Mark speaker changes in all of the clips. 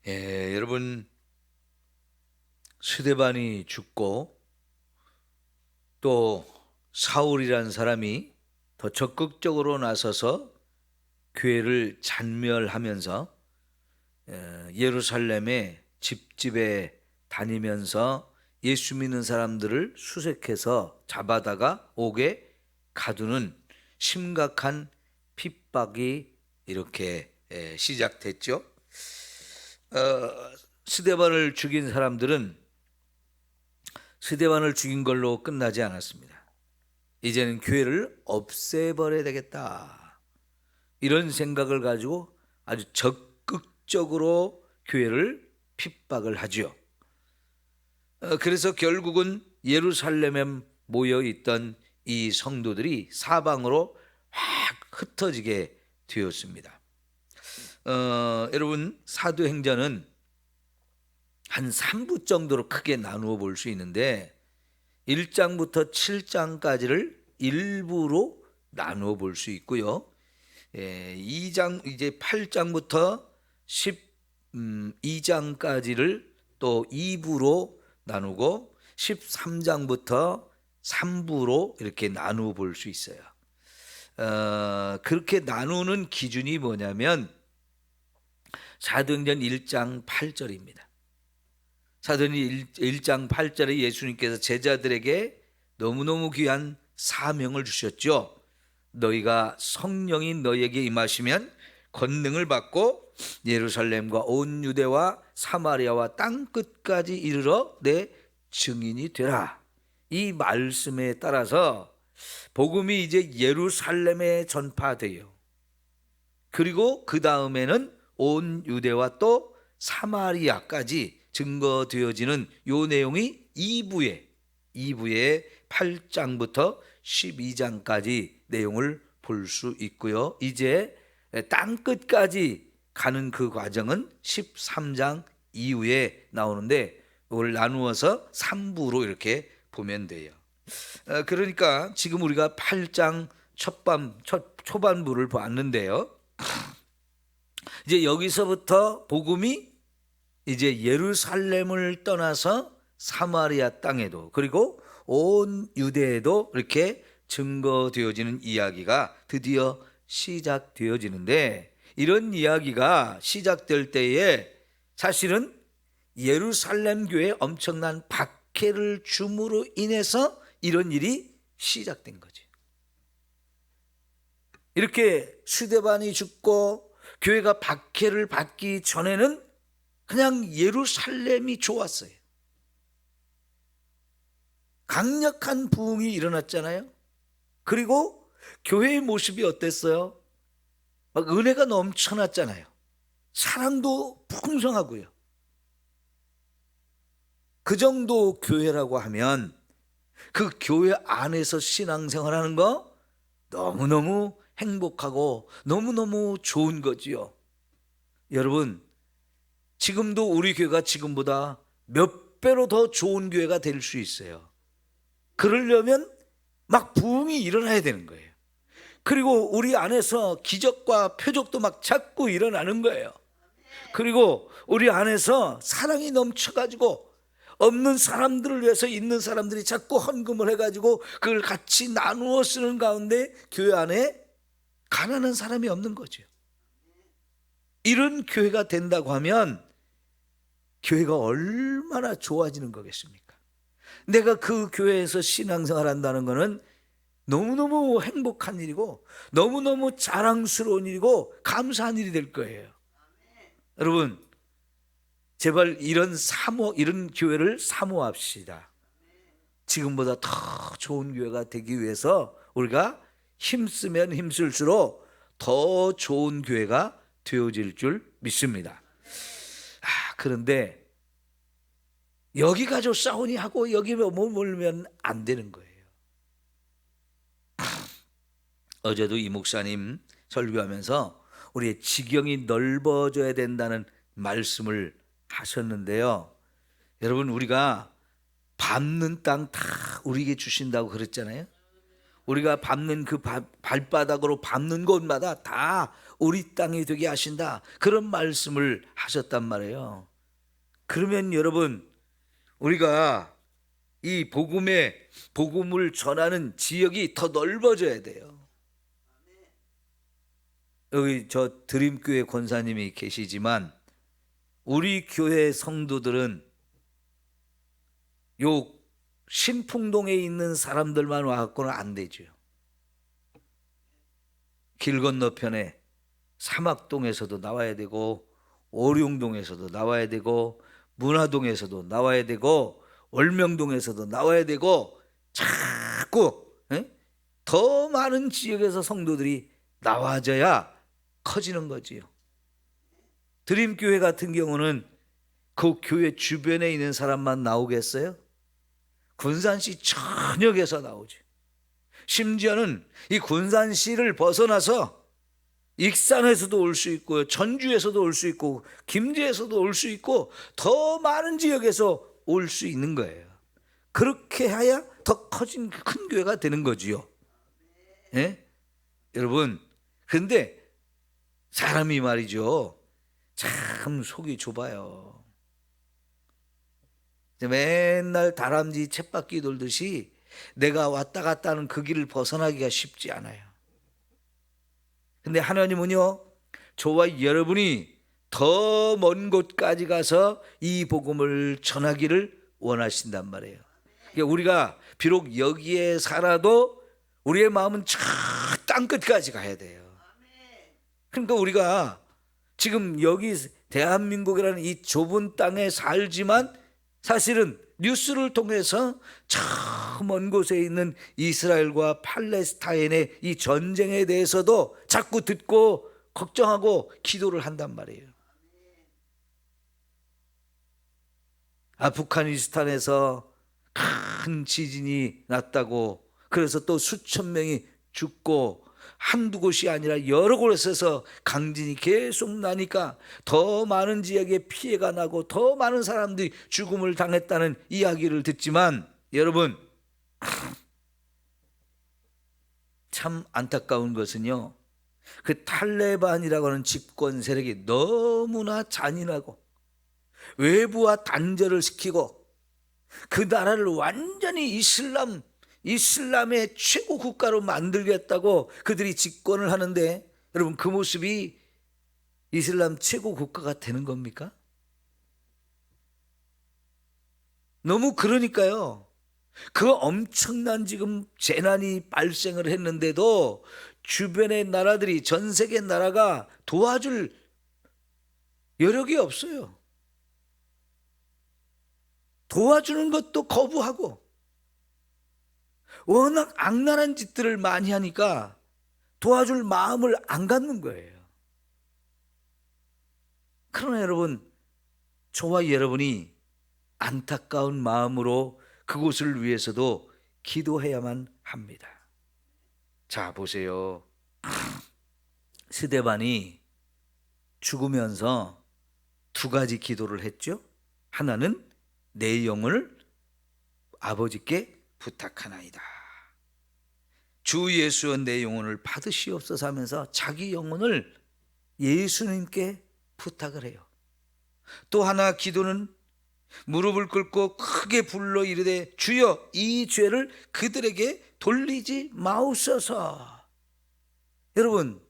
Speaker 1: 여러분, 스데반이 죽고 또 사울이라는 사람이 더 적극적으로 나서서 교회를 잔멸하면서 예루살렘의 집집에 다니면서 예수 믿는 사람들을 수색해서 잡아다가 옥에 가두는 심각한 핍박이 이렇게 시작됐죠. 스데반을 죽인 사람들은 스데반을 죽인 걸로 끝나지 않았습니다. 이제는 교회를 없애버려야 되겠다, 이런 생각을 가지고 아주 적극적으로 교회를 핍박을 하죠. 그래서 결국은 예루살렘에 모여있던 이 성도들이 사방으로 확 흩어지게 되었습니다. 여러분, 사도행전은 한 3부 정도로 크게 나누어 볼 수 있는데 1장부터 7장까지를 일부로 나누어 볼 수 있고요. 2장 이제 8장부터 12장까지를 또 2부로 나누고 13장부터 3부로 이렇게 나누어 볼 수 있어요. 그렇게 나누는 기준이 뭐냐면 사도행전 1장 8절입니다. 사도행전 1장 8절에 예수님께서 제자들에게 너무너무 귀한 사명을 주셨죠. 너희가 성령이 너희에게 임하시면 권능을 받고 예루살렘과 온 유대와 사마리아와 땅 끝까지 이르러 내 증인이 되라. 이 말씀에 따라서 복음이 이제 예루살렘에 전파돼요. 그리고 그 다음에는 온 유대와 또 사마리아까지 증거되어지는 요 내용이 2부에 8장부터 12장까지 내용을 볼 수 있고요. 이제 땅 끝까지 가는 그 과정은 13장 이후에 나오는데 이걸 나누어서 3부로 이렇게 보면 돼요. 그러니까 지금 우리가 8장 초반부를 봤는데요. 이제 여기서부터 복음이 이제 예루살렘을 떠나서 사마리아 땅에도 그리고 온 유대에도 이렇게 증거되어지는 이야기가 드디어 시작되어지는데, 이런 이야기가 시작될 때에 사실은 예루살렘 교회에 엄청난 박해를 줌으로 인해서 이런 일이 시작된 거죠. 이렇게 스데반이 죽고 교회가 박해를 받기 전에는 그냥 예루살렘이 좋았어요. 강력한 부흥이 일어났잖아요. 그리고 교회의 모습이 어땠어요? 막 은혜가 넘쳐났잖아요. 사랑도 풍성하고요. 그 정도 교회라고 하면 그 교회 안에서 신앙생활하는 거 너무너무 행복하고 너무너무 좋은 거지요. 여러분, 지금도 우리 교회가 지금보다 몇 배로 더 좋은 교회가 될 수 있어요. 그러려면 막 부흥이 일어나야 되는 거예요. 그리고 우리 안에서 기적과 표적도 막 자꾸 일어나는 거예요. 그리고 우리 안에서 사랑이 넘쳐가지고 없는 사람들을 위해서 있는 사람들이 자꾸 헌금을 해가지고 그걸 같이 나누어 쓰는 가운데 교회 안에 가난한 사람이 없는 거죠. 이런 교회가 된다고 하면 교회가 얼마나 좋아지는 거겠습니까? 내가 그 교회에서 신앙생활 한다는 것은 너무너무 행복한 일이고 너무너무 자랑스러운 일이고 감사한 일이 될 거예요. 여러분, 제발 이런 교회를 사모합시다. 지금보다 더 좋은 교회가 되기 위해서 우리가 힘쓰면 힘쓸수록 더 좋은 교회가 되어질 줄 믿습니다. 그런데 여기 가지고 싸우니 하고 여기 머물면 안 되는 거예요. 어제도 이 목사님 설교하면서 우리의 지경이 넓어져야 된다는 말씀을 하셨는데요. 여러분, 우리가 밟는 땅 다 우리에게 주신다고 그랬잖아요. 우리가 밟는 그 발바닥으로 밟는 곳마다 다 우리 땅이 되게 하신다. 그런 말씀을 하셨단 말이에요. 그러면 여러분, 우리가 이 복음을 전하는 지역이 더 넓어져야 돼요. 여기 저 드림교회 권사님이 계시지만 우리 교회 성도들은 요 신풍동에 있는 사람들만 와갖고는 안 되죠. 길 건너편에 사막동에서도 나와야 되고, 오룡동에서도 나와야 되고, 문화동에서도 나와야 되고, 월명동에서도 나와야 되고, 자꾸 더 많은 지역에서 성도들이 나와져야 커지는 거지요. 드림교회 같은 경우는 그 교회 주변에 있는 사람만 나오겠어요? 군산시 전역에서 나오죠. 심지어는 이 군산시를 벗어나서 익산에서도 올 수 있고요, 전주에서도 올 수 있고, 김제에서도 올 수 있고, 더 많은 지역에서 올 수 있는 거예요. 그렇게 해야 더 커진 큰 교회가 되는 거지요. 예? 여러분, 근데 사람이 말이죠, 참 속이 좁아요. 맨날 다람쥐 쳇바퀴 돌듯이 내가 왔다 갔다 하는 그 길을 벗어나기가 쉽지 않아요. 근데 하나님은요, 저와 여러분이 더 먼 곳까지 가서 이 복음을 전하기를 원하신단 말이에요. 그러니까 우리가 비록 여기에 살아도 우리의 마음은 저 땅끝까지 가야 돼요. 그러니까 우리가 지금 여기 대한민국이라는 이 좁은 땅에 살지만 사실은 뉴스를 통해서 저 먼 곳에 있는 이스라엘과 팔레스타인의 이 전쟁에 대해서도 자꾸 듣고 걱정하고 기도를 한단 말이에요. 아프가니스탄에서 큰 지진이 났다고, 그래서 또 수천 명이 죽고, 한두 곳이 아니라 여러 곳에서 강진이 계속 나니까 더 많은 지역에 피해가 나고 더 많은 사람들이 죽음을 당했다는 이야기를 듣지만, 여러분, 참 안타까운 것은요, 그 탈레반이라고 하는 집권 세력이 너무나 잔인하고 외부와 단절을 시키고 그 나라를 완전히 이슬람의 최고 국가로 만들겠다고 그들이 집권을 하는데, 여러분, 그 모습이 이슬람 최고 국가가 되는 겁니까? 너무 그러니까요. 그 엄청난 지금 재난이 발생을 했는데도 주변의 나라들이, 전 세계 나라가 도와줄 여력이 없어요. 도와주는 것도 거부하고 워낙 악랄한 짓들을 많이 하니까 도와줄 마음을 안 갖는 거예요. 그러나 여러분, 저와 여러분이 안타까운 마음으로 그곳을 위해서도 기도해야만 합니다. 자, 보세요. 스데반이 죽으면서 두 가지 기도를 했죠. 하나는 내 영을 아버지께 부탁하나이다. 주 예수여 내 영혼을 받으시옵소서 하면서 자기 영혼을 예수님께 부탁을 해요. 또 하나 기도는 무릎을 꿇고 크게 불러 이르되 주여 이 죄를 그들에게 돌리지 마옵소서. 여러분,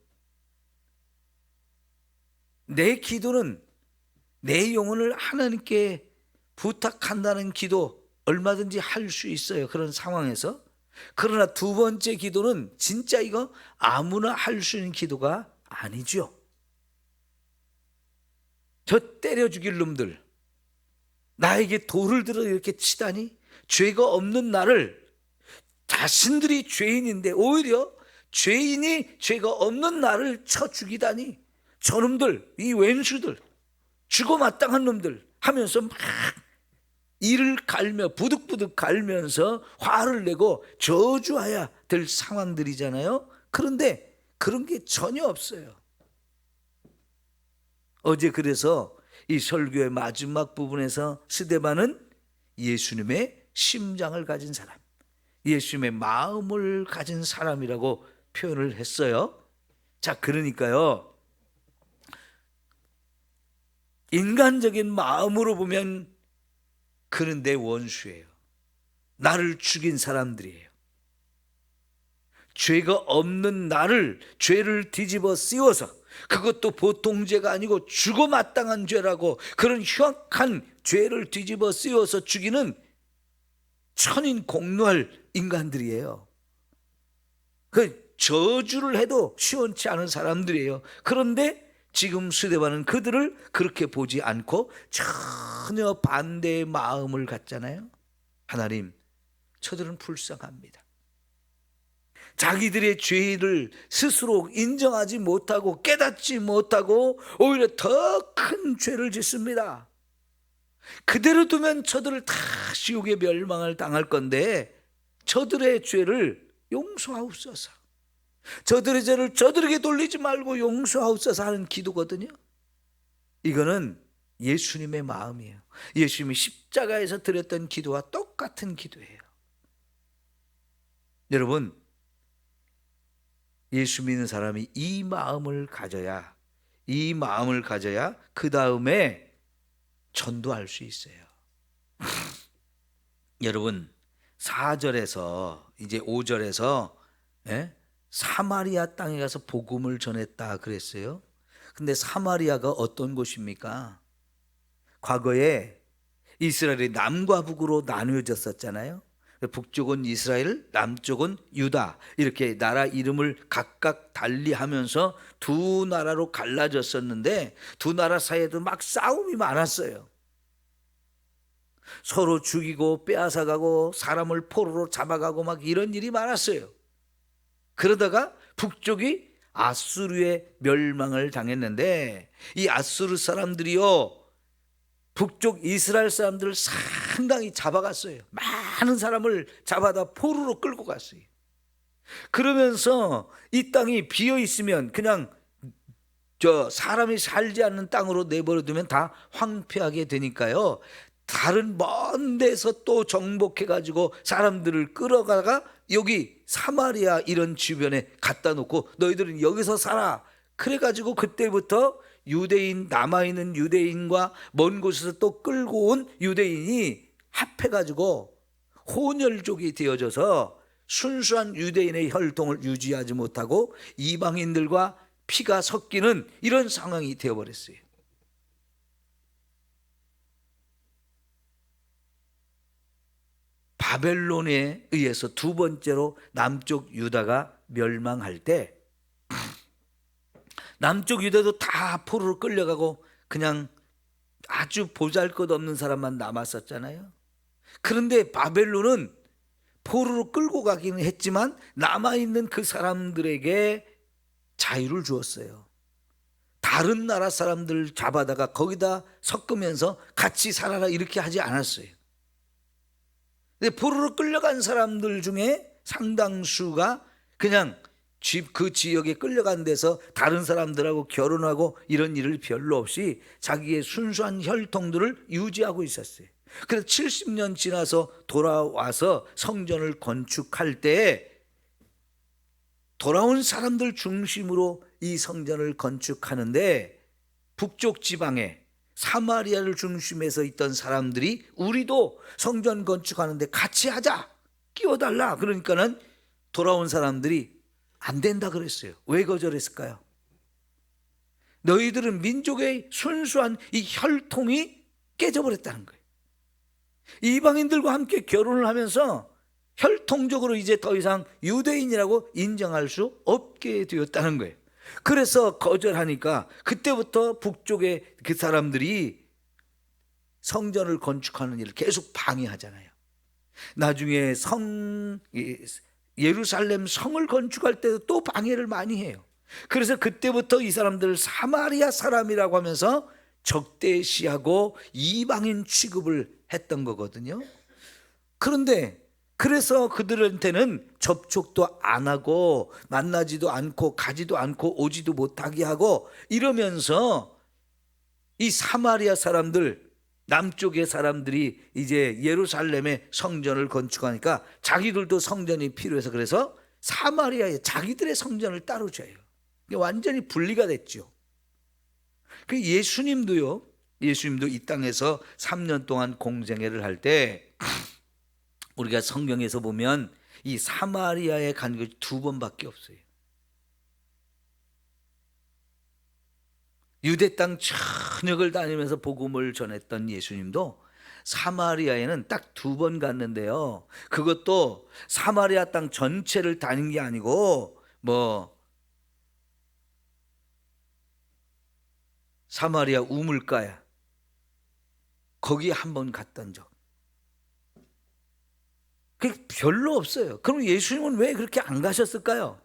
Speaker 1: 내 기도는 내 영혼을 하나님께 부탁한다는 기도 얼마든지 할 수 있어요, 그런 상황에서. 그러나 두 번째 기도는 진짜 이거 아무나 할 수 있는 기도가 아니죠. 저 때려 죽일 놈들, 나에게 돌을 들어 이렇게 치다니, 죄가 없는 나를, 자신들이 죄인인데 오히려 죄인이 죄가 없는 나를 쳐 죽이다니, 저놈들, 이 왼수들, 죽어 마땅한 놈들 하면서 막 이를 갈며 부득부득 갈면서 화를 내고 저주해야 될 상황들이잖아요. 그런데 그런 게 전혀 없어요. 어제 그래서 이 설교의 마지막 부분에서 스데반은 예수님의 심장을 가진 사람, 예수님의 마음을 가진 사람이라고 표현을 했어요. 자, 그러니까요, 인간적인 마음으로 보면 그는 내 원수예요. 나를 죽인 사람들이에요. 죄가 없는 나를, 죄를 뒤집어 씌워서, 그것도 보통 죄가 아니고 죽어 마땅한 죄라고, 그런 흉악한 죄를 뒤집어 씌워서 죽이는 천인 공노할 인간들이에요. 그 저주를 해도 시원치 않은 사람들이에요. 그런데 지금 스데반은 그들을 그렇게 보지 않고 전혀 반대의 마음을 갖잖아요. 하나님, 저들은 불쌍합니다. 자기들의 죄를 스스로 인정하지 못하고 깨닫지 못하고 오히려 더 큰 죄를 짓습니다. 그대로 두면 저들을 다 지옥에 멸망을 당할 건데 저들의 죄를 용서하옵소서, 저들의 죄를 저들에게 돌리지 말고 용서하옵소서 하는 기도거든요. 이거는 예수님의 마음이에요. 예수님이 십자가에서 드렸던 기도와 똑같은 기도예요. 여러분, 예수 믿는 사람이 이 마음을 가져야 그 다음에 전도할 수 있어요. 여러분, 4절에서 이제 5절에서 사마리아 땅에 가서 복음을 전했다 그랬어요. 근데 사마리아가 어떤 곳입니까? 과거에 이스라엘이 남과 북으로 나누어졌었잖아요. 북쪽은 이스라엘, 남쪽은 유다, 이렇게 나라 이름을 각각 달리하면서 두 나라로 갈라졌었는데 두 나라 사이에도 막 싸움이 많았어요. 서로 죽이고 빼앗아가고 사람을 포로로 잡아가고 막 이런 일이 많았어요. 그러다가 북쪽이 아수르의 멸망을 당했는데 이 아수르 사람들이요, 북쪽 이스라엘 사람들을 상당히 잡아갔어요. 많은 사람을 잡아다 포로로 끌고 갔어요. 그러면서 이 땅이 비어 있으면 그냥 사람이 살지 않는 땅으로 내버려두면 다 황폐하게 되니까요, 다른 먼 데서 또 정복해가지고 사람들을 끌어가다가 여기 사마리아 이런 주변에 갖다 놓고 너희들은 여기서 살아. 그래가지고 그때부터 유대인, 남아있는 유대인과 먼 곳에서 또 끌고 온 유대인이 합해가지고 혼혈족이 되어져서 순수한 유대인의 혈통을 유지하지 못하고 이방인들과 피가 섞이는 이런 상황이 되어버렸어요. 바벨론에 의해서 두 번째로 남쪽 유다가 멸망할 때 남쪽 유다도 다 포로로 끌려가고 그냥 아주 보잘것없는 사람만 남았었잖아요. 그런데 바벨론은 포로로 끌고 가기는 했지만 남아있는 그 사람들에게 자유를 주었어요. 다른 나라 사람들 잡아다가 거기다 섞으면서 같이 살아라 이렇게 하지 않았어요. 근데 포로로 끌려간 사람들 중에 상당수가 그냥 그 지역에 끌려간 데서 다른 사람들하고 결혼하고 이런 일을 별로 없이 자기의 순수한 혈통들을 유지하고 있었어요. 그래서 70년 지나서 돌아와서 성전을 건축할 때 돌아온 사람들 중심으로 이 성전을 건축하는데 북쪽 지방에 사마리아를 중심해서 있던 사람들이 우리도 성전 건축하는데 같이 하자, 끼워달라. 그러니까는 돌아온 사람들이 안 된다 그랬어요. 왜 거절했을까요? 너희들은 민족의 순수한 이 혈통이 깨져버렸다는 거예요. 이방인들과 함께 결혼을 하면서 혈통적으로 이제 더 이상 유대인이라고 인정할 수 없게 되었다는 거예요. 그래서 거절하니까 그때부터 북쪽의 그 사람들이 성전을 건축하는 일을 계속 방해하잖아요. 나중에 예루살렘 성을 건축할 때도 또 방해를 많이 해요. 그래서 그때부터 이 사람들을 사마리아 사람이라고 하면서 적대시하고 이방인 취급을 했던 거거든요. 그런데 그래서 그들한테는 접촉도 안 하고 만나지도 않고 가지도 않고 오지도 못하게 하고 이러면서 이 사마리아 사람들 남쪽의 사람들이 이제 예루살렘에 성전을 건축하니까 자기들도 성전이 필요해서 그래서 사마리아에 자기들의 성전을 따로 줘요. 완전히 분리가 됐죠. 그 예수님도 이 땅에서 3년 동안 공생애를 할 때 우리가 성경에서 보면 이 사마리아에 간 것이 2번밖에 없어요. 유대 땅 전역을 다니면서 복음을 전했던 예수님도 사마리아에는 딱 2번 갔는데요. 그것도 사마리아 땅 전체를 다닌 게 아니고 사마리아 우물가야 거기 한 번 갔던 적. 그게 별로 없어요. 그럼 예수님은 왜 그렇게 안 가셨을까요?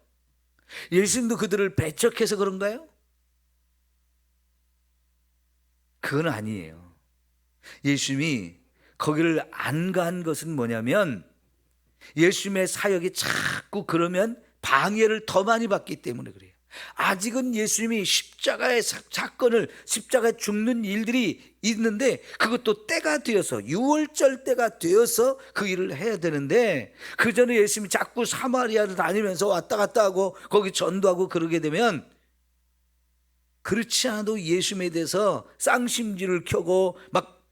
Speaker 1: 예수님도 그들을 배척해서 그런가요? 그건 아니에요. 예수님이 거기를 안 간 것은 뭐냐면 예수님의 사역이 자꾸 그러면 방해를 더 많이 받기 때문에 그래요. 아직은 예수님이 십자가의 사건을 십자가에 죽는 일들이 있는데 그것도 때가 되어서 유월절 때가 되어서 그 일을 해야 되는데 그 전에 예수님이 자꾸 사마리아를 다니면서 왔다 갔다 하고 거기 전도하고 그러게 되면 그렇지 않아도 예수님에 대해서 쌍심지를 켜고 막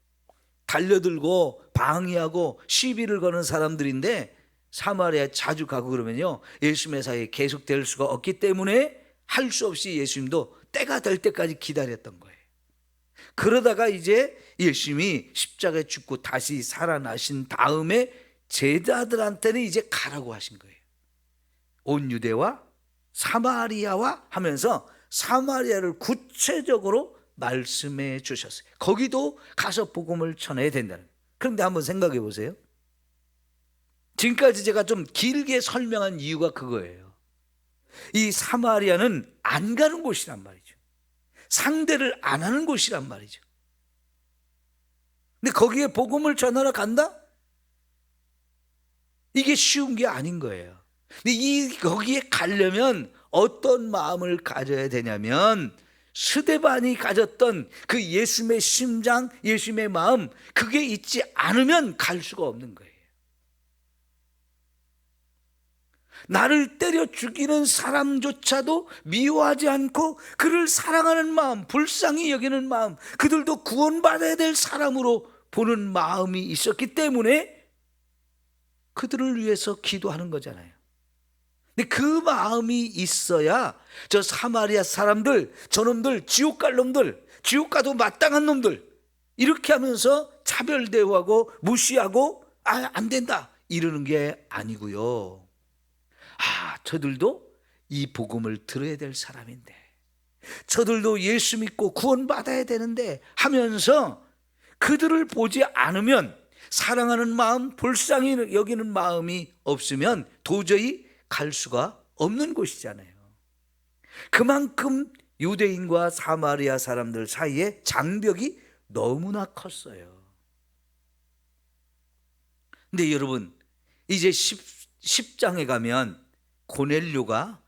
Speaker 1: 달려들고 방해하고 시비를 거는 사람들인데 사마리아에 자주 가고 그러면요 예수님의 사역이 계속될 수가 없기 때문에 할 수 없이 예수님도 때가 될 때까지 기다렸던 거예요. 그러다가 이제 예수님이 십자가에 죽고 다시 살아나신 다음에 제자들한테는 이제 가라고 하신 거예요. 온 유대와 사마리아와 하면서 사마리아를 구체적으로 말씀해 주셨어요. 거기도 가서 복음을 전해야 된다는 거예요. 그런데 한번 생각해 보세요. 지금까지 제가 좀 길게 설명한 이유가 그거예요. 이 사마리아는 안 가는 곳이란 말이죠. 상대를 안 하는 곳이란 말이죠. 근데 거기에 복음을 전하러 간다? 이게 쉬운 게 아닌 거예요. 근데 거기에 가려면 어떤 마음을 가져야 되냐면 스데반이 가졌던 그 예수님의 심장, 예수님의 마음, 그게 있지 않으면 갈 수가 없는 거예요. 나를 때려 죽이는 사람조차도 미워하지 않고 그를 사랑하는 마음, 불쌍히 여기는 마음, 그들도 구원받아야 될 사람으로 보는 마음이 있었기 때문에 그들을 위해서 기도하는 거잖아요. 근데 그 마음이 있어야 저 사마리아 사람들, 저놈들, 지옥 갈 놈들, 지옥 가도 마땅한 놈들 이렇게 하면서 차별 대우하고 무시하고 안 된다 이러는 게 아니고요. 저들도 이 복음을 들어야 될 사람인데 저들도 예수 믿고 구원받아야 되는데 하면서 그들을 보지 않으면 사랑하는 마음, 불쌍히 여기는 마음이 없으면 도저히 갈 수가 없는 곳이잖아요. 그만큼 유대인과 사마리아 사람들 사이에 장벽이 너무나 컸어요. 근데 여러분 이제 10장에 가면 고넬료가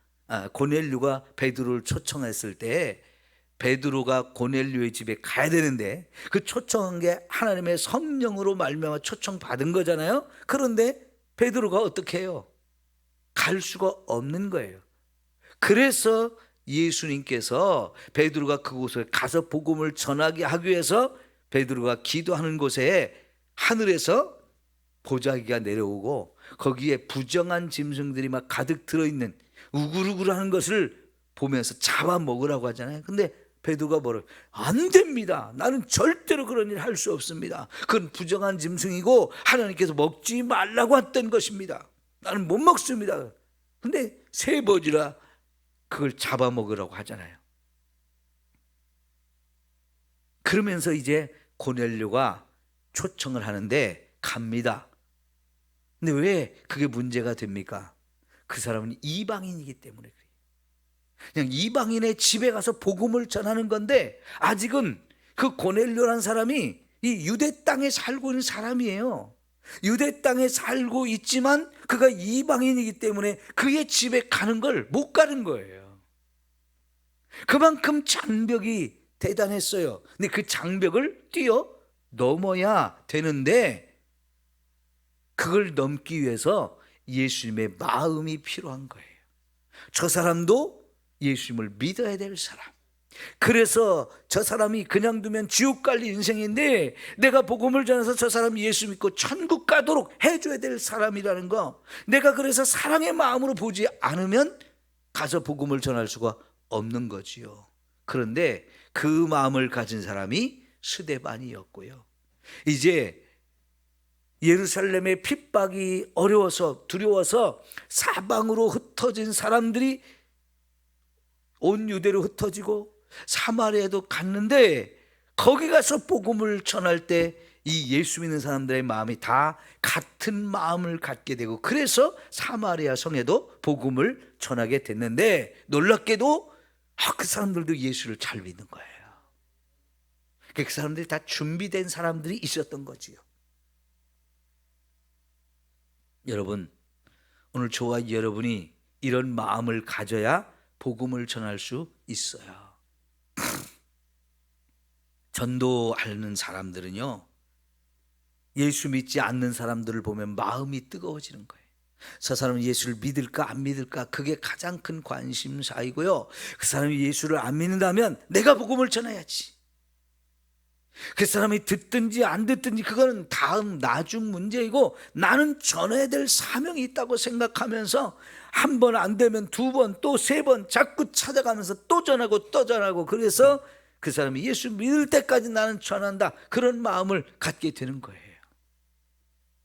Speaker 1: 베드로를 초청했을 때 베드로가 고넬료의 집에 가야 되는데 그 초청한 게 하나님의 성령으로 말미암아 초청받은 거잖아요. 그런데 베드로가 어떻게 해요? 갈 수가 없는 거예요. 그래서 예수님께서 베드로가 그곳에 가서 복음을 전하게 하기 위해서 베드로가 기도하는 곳에 하늘에서 보자기가 내려오고 거기에 부정한 짐승들이 막 가득 들어있는 우글우글하는 것을 보면서 잡아먹으라고 하잖아요. 근데 베드로가 뭐라고? 안 됩니다. 나는 절대로 그런 일 할 수 없습니다. 그건 부정한 짐승이고 하나님께서 먹지 말라고 했던 것입니다. 나는 못 먹습니다. 근데 3번이나 그걸 잡아먹으라고 하잖아요. 그러면서 이제 고넬료가 초청을 하는데 갑니다. 근데 왜 그게 문제가 됩니까? 그 사람은 이방인이기 때문에 그래요. 그냥 이방인의 집에 가서 복음을 전하는 건데 아직은 그 고넬료라는 사람이 이 유대 땅에 살고 있는 사람이에요. 유대 땅에 살고 있지만 그가 이방인이기 때문에 그의 집에 가는 걸 못 가는 거예요. 그만큼 장벽이 대단했어요. 근데 그 장벽을 뛰어 넘어야 되는데 그걸 넘기 위해서 예수님의 마음이 필요한 거예요. 저 사람도 예수님을 믿어야 될 사람. 그래서 저 사람이 그냥 두면 지옥 갈 인생인데 내가 복음을 전해서 저 사람이 예수 믿고 천국 가도록 해줘야 될 사람이라는 거, 내가 그래서 사랑의 마음으로 보지 않으면 가서 복음을 전할 수가 없는 거지요. 그런데 그 마음을 가진 사람이 스데반이었고요. 이제 예루살렘의 핍박이 어려워서 두려워서 사방으로 흩어진 사람들이 온 유대로 흩어지고 사마리아에도 갔는데 거기 가서 복음을 전할 때 이 예수 믿는 사람들의 마음이 다 같은 마음을 갖게 되고, 그래서 사마리아 성에도 복음을 전하게 됐는데 놀랍게도 그 사람들도 예수를 잘 믿는 거예요. 그 사람들이 다 준비된 사람들이 있었던 거지요. 여러분, 오늘 저와 여러분이 이런 마음을 가져야 복음을 전할 수 있어요. 전도하는 사람들은요, 예수 믿지 않는 사람들을 보면 마음이 뜨거워지는 거예요. 저 사람은 예수를 믿을까 안 믿을까, 그게 가장 큰 관심사이고요. 그 사람이 예수를 안 믿는다면 내가 복음을 전해야지. 그 사람이 듣든지 안 듣든지 그거는 나중 문제이고, 나는 전해야 될 사명이 있다고 생각하면서 한 번 안 되면 두 번, 또 세 번 자꾸 찾아가면서 또 전하고 또 전하고, 그래서 그 사람이 예수 믿을 때까지 나는 전한다, 그런 마음을 갖게 되는 거예요.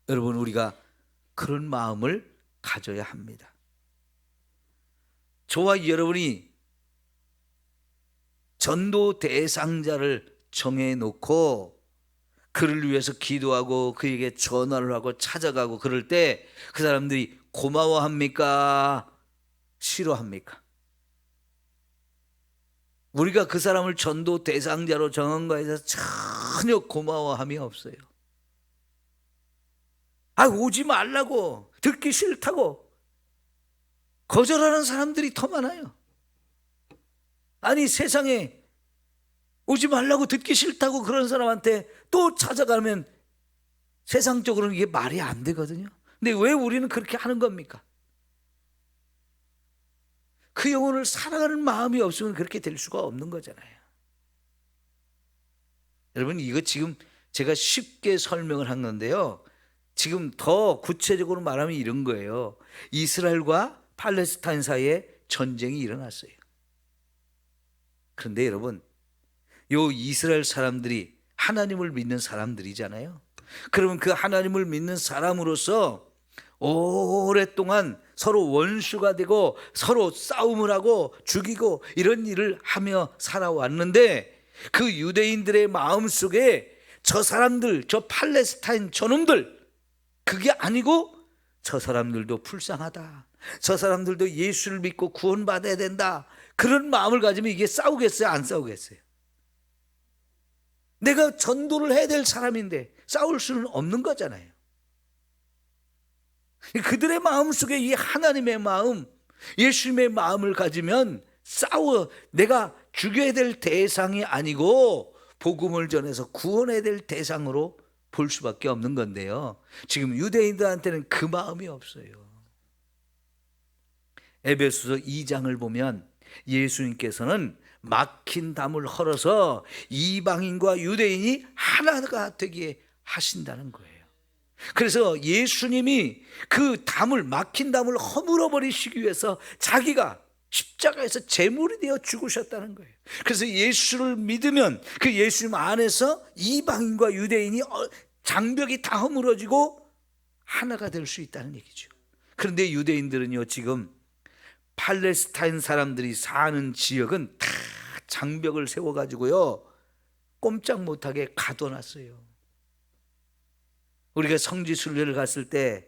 Speaker 1: 여러분, 우리가 그런 마음을 가져야 합니다. 저와 여러분이 전도 대상자를 정해놓고 그를 위해서 기도하고 그에게 전화를 하고 찾아가고 그럴 때 그 사람들이 고마워합니까? 싫어합니까? 우리가 그 사람을 전도 대상자로 정한 거에 대해서 전혀 고마워함이 없어요. 오지 말라고, 듣기 싫다고 거절하는 사람들이 더 많아요. 아니, 세상에 오지 말라고 듣기 싫다고 그런 사람한테 또 찾아가면 세상적으로는 이게 말이 안 되거든요. 근데 왜 우리는 그렇게 하는 겁니까? 그 영혼을 사랑하는 마음이 없으면 그렇게 될 수가 없는 거잖아요. 여러분, 이거 지금 제가 쉽게 설명을 한 건데요, 지금 더 구체적으로 말하면 이런 거예요. 이스라엘과 팔레스타인 사이에 전쟁이 일어났어요. 그런데 여러분, 요 이스라엘 사람들이 하나님을 믿는 사람들이잖아요. 그러면 그 하나님을 믿는 사람으로서 오랫동안 서로 원수가 되고 서로 싸움을 하고 죽이고 이런 일을 하며 살아왔는데, 그 유대인들의 마음속에 저 사람들, 저 팔레스타인 저놈들, 그게 아니고 저 사람들도 불쌍하다, 저 사람들도 예수를 믿고 구원받아야 된다, 그런 마음을 가지면 이게 싸우겠어요? 안 싸우겠어요? 내가 전도를 해야 될 사람인데 싸울 수는 없는 거잖아요. 그들의 마음속에 이 하나님의 마음, 예수님의 마음을 가지면 내가 죽여야 될 대상이 아니고 복음을 전해서 구원해야 될 대상으로 볼 수밖에 없는 건데요, 지금 유대인들한테는 그 마음이 없어요. 에베소서 2장을 보면 예수님께서는 막힌 담을 헐어서 이방인과 유대인이 하나가 되게 하신다는 거예요. 그래서 예수님이 그 담을, 막힌 담을 허물어 버리시기 위해서 자기가 십자가에서 제물이 되어 죽으셨다는 거예요. 그래서 예수를 믿으면 그 예수님 안에서 이방인과 유대인이 장벽이 다 허물어지고 하나가 될 수 있다는 얘기죠. 그런데 유대인들은요, 지금 팔레스타인 사람들이 사는 지역은 다 장벽을 세워가지고요 꼼짝 못하게 가둬놨어요. 우리가 성지순례를 갔을 때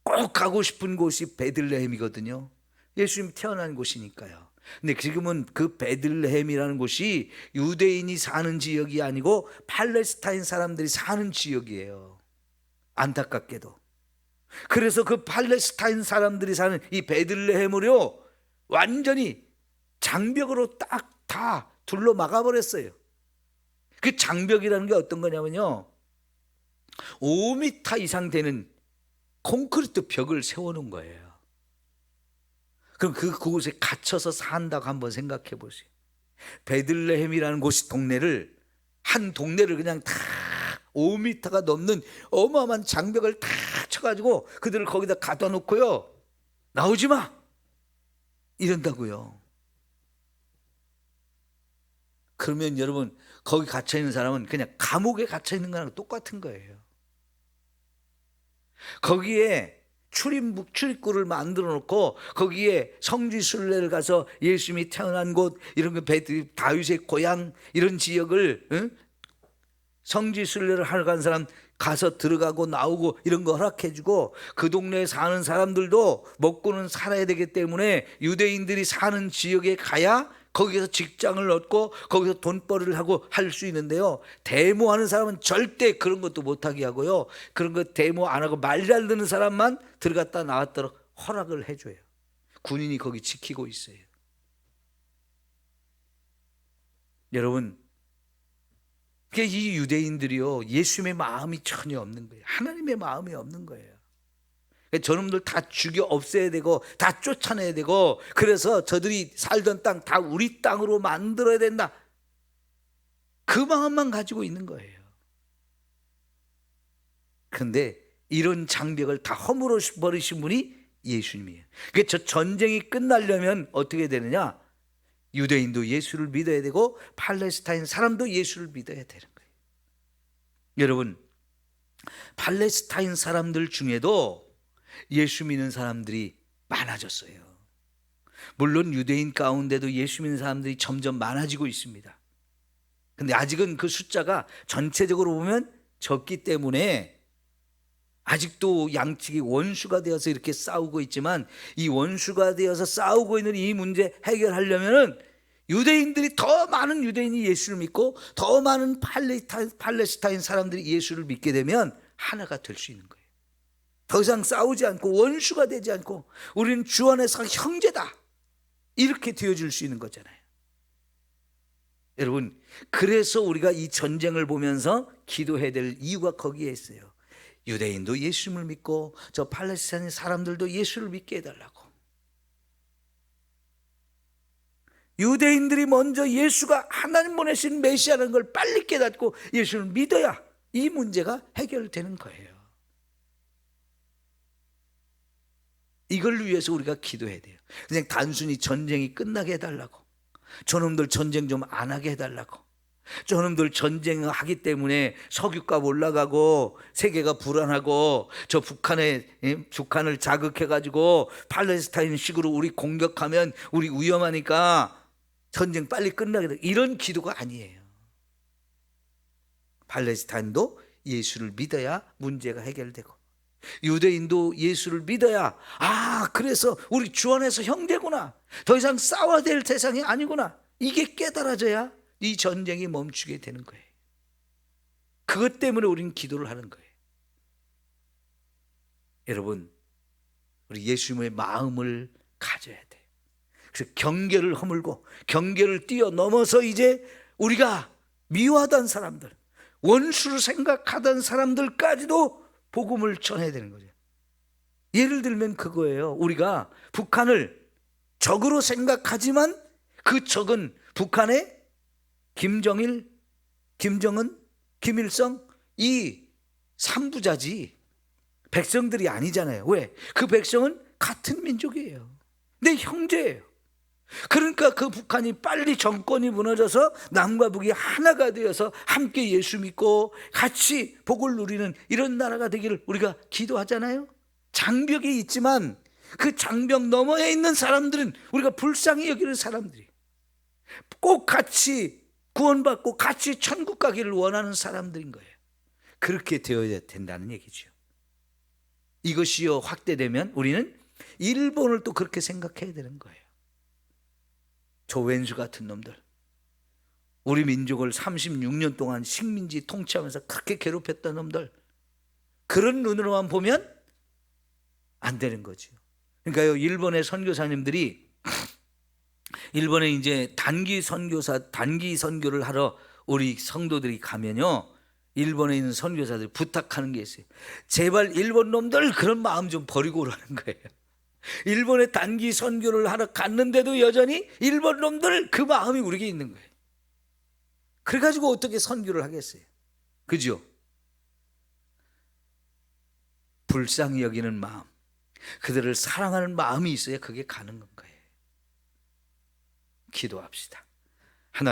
Speaker 1: 꼭 가고 싶은 곳이 베들레헴이거든요. 예수님 태어난 곳이니까요. 근데 지금은 그 베들레헴이라는 곳이 유대인이 사는 지역이 아니고 팔레스타인 사람들이 사는 지역이에요, 안타깝게도. 그래서 그 팔레스타인 사람들이 사는 이 베들레헴으로 완전히 장벽으로 딱 다 둘러 막아버렸어요. 그 장벽이라는 게 어떤 거냐면요, 5m 이상 되는 콘크리트 벽을 세워놓은 거예요. 그럼 그곳에 갇혀서 산다고 한번 생각해 보세요. 베들레헴이라는 곳이 한 동네를 그냥 다 5m가 넘는 어마어마한 장벽을 다 쳐가지고 그들을 거기다 가둬 놓고요, 나오지 마 이런다고요. 그러면 여러분, 거기 갇혀 있는 사람은 그냥 감옥에 갇혀 있는 거랑 똑같은 거예요. 거기에 출입구를 만들어 놓고 거기에 성지순례를 가서 예수님이 태어난 곳, 이런 거, 다윗의 고향, 이런 지역을 성지순례를 하러 간 사람 가서 들어가고 나오고 이런 거 허락해주고, 그 동네에 사는 사람들도 먹고는 살아야 되기 때문에 유대인들이 사는 지역에 가야 거기서 직장을 얻고 거기서 돈벌이를 하고 할 수 있는데요, 데모하는 사람은 절대 그런 것도 못하게 하고요, 그런 거 데모 안 하고 말 잘 듣는 사람만 들어갔다 나왔도록 허락을 해줘요. 군인이 거기 지키고 있어요. 여러분, 이 유대인들이요, 예수님의 마음이 전혀 없는 거예요. 하나님의 마음이 없는 거예요. 저놈들 다 죽여 없애야 되고 다 쫓아내야 되고, 그래서 저들이 살던 땅 다 우리 땅으로 만들어야 된다, 그 마음만 가지고 있는 거예요. 그런데 이런 장벽을 다 허물어 버리신 분이 예수님이에요. 그러니까 저 전쟁이 끝나려면 어떻게 되느냐, 유대인도 예수를 믿어야 되고 팔레스타인 사람도 예수를 믿어야 되는 거예요. 여러분, 팔레스타인 사람들 중에도 예수 믿는 사람들이 많아졌어요. 물론 유대인 가운데도 예수 믿는 사람들이 점점 많아지고 있습니다. 근데 아직은 그 숫자가 전체적으로 보면 적기 때문에 아직도 양측이 원수가 되어서 이렇게 싸우고 있지만, 이 원수가 되어서 싸우고 있는 이 문제 해결하려면은 유대인들이, 더 많은 유대인이 예수를 믿고 더 많은 팔레스타인 사람들이 예수를 믿게 되면 하나가 될 수 있는 거예요. 더 이상 싸우지 않고 원수가 되지 않고 우리는 주 안에서 형제다, 이렇게 되어줄 수 있는 거잖아요. 여러분, 그래서 우리가 이 전쟁을 보면서 기도해야 될 이유가 거기에 있어요. 유대인도 예수님을 믿고 저 팔레스타인 사람들도 예수를 믿게 해달라고. 유대인들이 먼저 예수가 하나님 보내신 메시아라는 걸 빨리 깨닫고 예수를 믿어야 이 문제가 해결되는 거예요. 이걸 위해서 우리가 기도해야 돼요. 그냥 단순히 전쟁이 끝나게 해달라고, 저놈들 전쟁 좀 안 하게 해달라고, 저놈들 전쟁을 하기 때문에 석유값 올라가고 세계가 불안하고, 저 북한을 자극해가지고 팔레스타인식으로 우리 공격하면 우리 위험하니까 전쟁 빨리 끝나게 돼, 이런 기도가 아니에요. 팔레스타인도 예수를 믿어야 문제가 해결되고, 유대인도 예수를 믿어야, 그래서 우리 주 안에서 형제구나, 더 이상 싸워야 될 대상이 아니구나, 이게 깨달아져야 이 전쟁이 멈추게 되는 거예요. 그것 때문에 우리는 기도를 하는 거예요. 여러분, 우리 예수님의 마음을 가져야 돼요. 그래서 경계를 허물고 경계를 뛰어넘어서 이제 우리가 미워하던 사람들, 원수를 생각하던 사람들까지도 복음을 전해야 되는 거죠. 예를 들면 그거예요. 우리가 북한을 적으로 생각하지만 그 적은 북한의 김정일, 김정은, 김일성, 이 3부자지 백성들이 아니잖아요. 왜? 그 백성은 같은 민족이에요. 내 형제예요. 그러니까 그 북한이 빨리 정권이 무너져서 남과 북이 하나가 되어서 함께 예수 믿고 같이 복을 누리는 이런 나라가 되기를 우리가 기도하잖아요. 장벽이 있지만 그 장벽 너머에 있는 사람들은 우리가 불쌍히 여기는 사람들이, 꼭 같이 구원받고 같이 천국 가기를 원하는 사람들인 거예요. 그렇게 되어야 된다는 얘기죠. 이것이요 확대되면 우리는 일본을 또 그렇게 생각해야 되는 거예요. 저 왼수 같은 놈들, 우리 민족을 36년 동안 식민지 통치하면서 그렇게 괴롭혔던 놈들, 그런 눈으로만 보면 안 되는 거죠. 그러니까요, 일본의 선교사님들이 일본에 이제 단기 선교를 하러 우리 성도들이 가면요, 일본에 있는 선교사들이 부탁하는 게 있어요. 제발 일본 놈들 그런 마음 좀 버리고 오라는 거예요. 일본에 단기 선교를 하러 갔는데도 여전히 일본 놈들 그 마음이 우리에게 있는 거예요. 그래가지고 어떻게 선교를 하겠어요? 그죠? 불쌍히 여기는 마음, 그들을 사랑하는 마음이 있어야 그게 가는 거예요. 기도합시다.